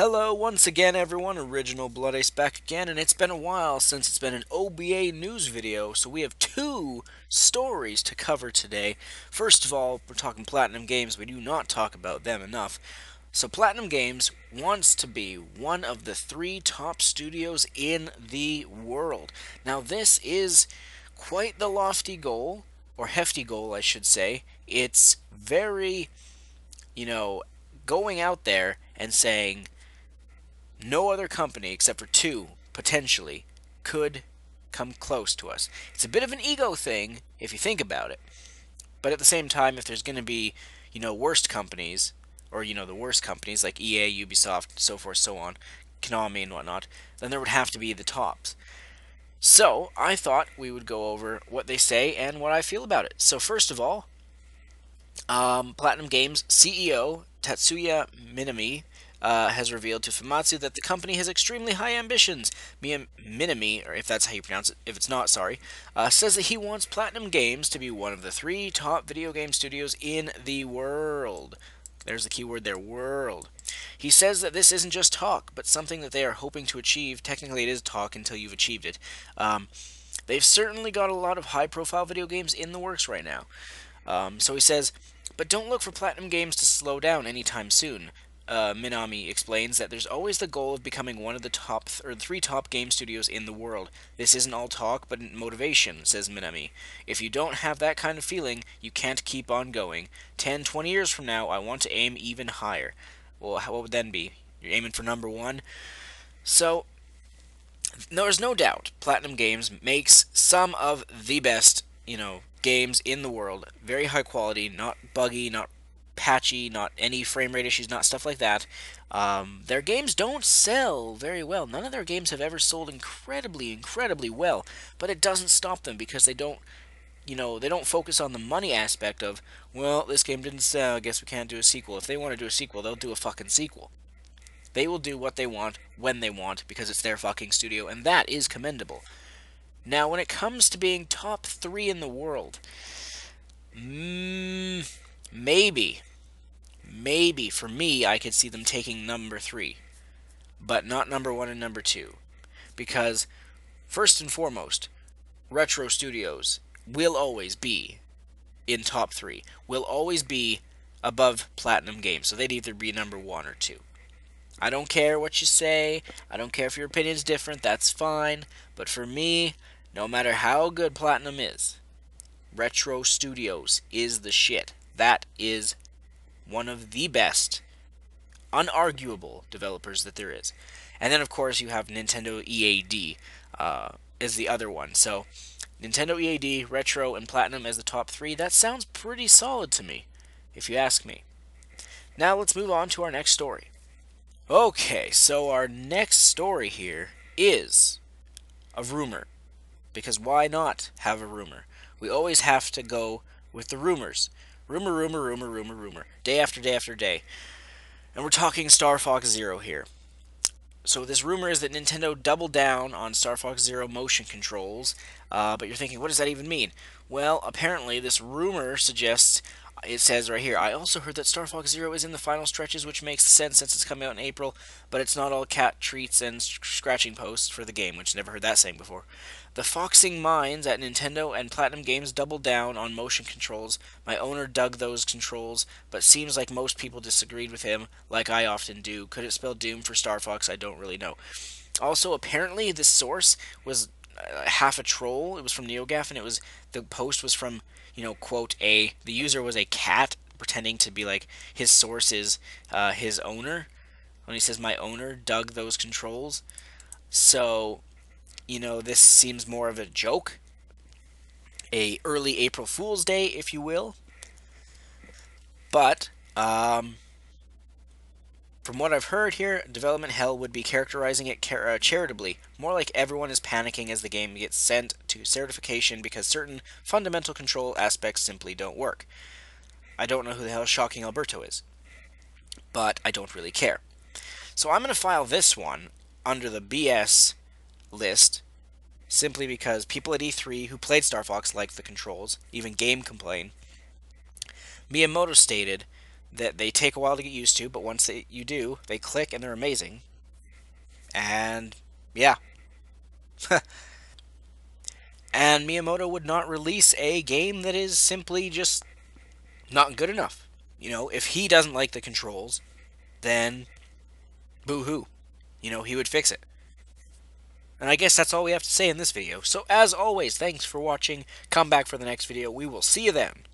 Hello once again everyone, Original Blood Ace back again, and it's been a while since it's been an OBA news video, so we have two stories to cover today. First of all, we're talking Platinum Games. We do not talk about them enough. So Platinum Games wants to be one of the three top studios in the world. Now this is quite the lofty goal, or hefty goal I should say. It's very, going out there and saying, no other company, except for two, potentially, could come close to us. It's a bit of an ego thing, if you think about it. But at the same time, if there's going to be, worst companies, or, the worst companies like EA, Ubisoft, so forth, so on, Konami and whatnot, then there would have to be the tops. So, I thought we would go over what they say and what I feel about it. So, first of all, Platinum Games CEO Tatsuya Minami has revealed to Famitsu that the company has extremely high ambitions. Minami, or if that's how you pronounce it, if it's not, sorry, says that he wants Platinum Games to be one of the three top video game studios in the world. There's the key word there, world. He says that this isn't just talk, but something that they are hoping to achieve. Technically, it is talk until you've achieved it. They've certainly got a lot of high-profile video games in the works right now. So he says, but don't look for Platinum Games to slow down anytime soon. Minami explains that there's always the goal of becoming one of the top or three top game studios in the world. This isn't all talk, but motivation, says Minami. If you don't have that kind of feeling, you can't keep on going. 10, 20 years from now, I want to aim even higher. Well, what would then be? You're aiming for number one? So, there's no doubt Platinum Games makes some of the best, games in the world. Very high quality, not buggy, not patchy, not any frame rate issues, not stuff like that. Their games don't sell very well. None of their games have ever sold incredibly, incredibly well. But it doesn't stop them because they don't focus on the money aspect of, well, this game didn't sell, I guess we can't do a sequel. If they want to do a sequel, they'll do a fucking sequel. They will do what they want when they want because it's their fucking studio, and that is commendable. Now, when it comes to being top three in the world, maybe, for me, I could see them taking number three, but not number one and number two. Because, first and foremost, Retro Studios will always be in top three, will always be above Platinum Games, so they'd either be number one or two. I don't care what you say. I don't care if your opinion's different. That's fine. But for me, no matter how good Platinum is, Retro Studios is the shit. That is one of the best, unarguable developers that there is. And then, of course, you have Nintendo EAD as the other one. So, Nintendo EAD, Retro, and Platinum as the top three. That sounds pretty solid to me, if you ask me. Now, let's move on to our next story. Okay, so our next story here is a rumor. Because why not have a rumor? We always have to go with the rumors. Rumor, rumor, rumor, rumor, rumor. Day after day after day. And we're talking Starfox Zero here. So this rumor is that Nintendo doubled down on Starfox Zero motion controls. But you're thinking, what does that even mean? Well, apparently this rumor suggests, it says right here, I also heard that Star Fox Zero is in the final stretches, which makes sense since it's coming out in April, but it's not all cat treats and scratching posts for the game, which never heard that saying before. The foxing minds at Nintendo and Platinum Games doubled down on motion controls. My owner dug those controls, but seems like most people disagreed with him, like I often do. Could it spell doom for Star Fox? I don't really know. Also, apparently, this source was half a troll. It was from NeoGAF, and the post was from, quote, the user was a cat pretending to be like his source is his owner. When he says my owner dug those controls. So, this seems more of a joke. A early April Fool's Day, if you will. But, from what I've heard here, development hell would be characterizing it charitably, more like everyone is panicking as the game gets sent to certification because certain fundamental control aspects simply don't work. I don't know who the hell Shocking Alberto is, but I don't really care. So I'm going to file this one under the BS list, simply because people at E3 who played Star Fox liked the controls, even Game complained. Miyamoto stated that they take a while to get used to, but once you do, they click and they're amazing. And yeah. And Miyamoto would not release a game that is simply just not good enough. If he doesn't like the controls, then boo hoo. He would fix it. And I guess that's all we have to say in this video. So as always, thanks for watching. Come back for the next video. We will see you then.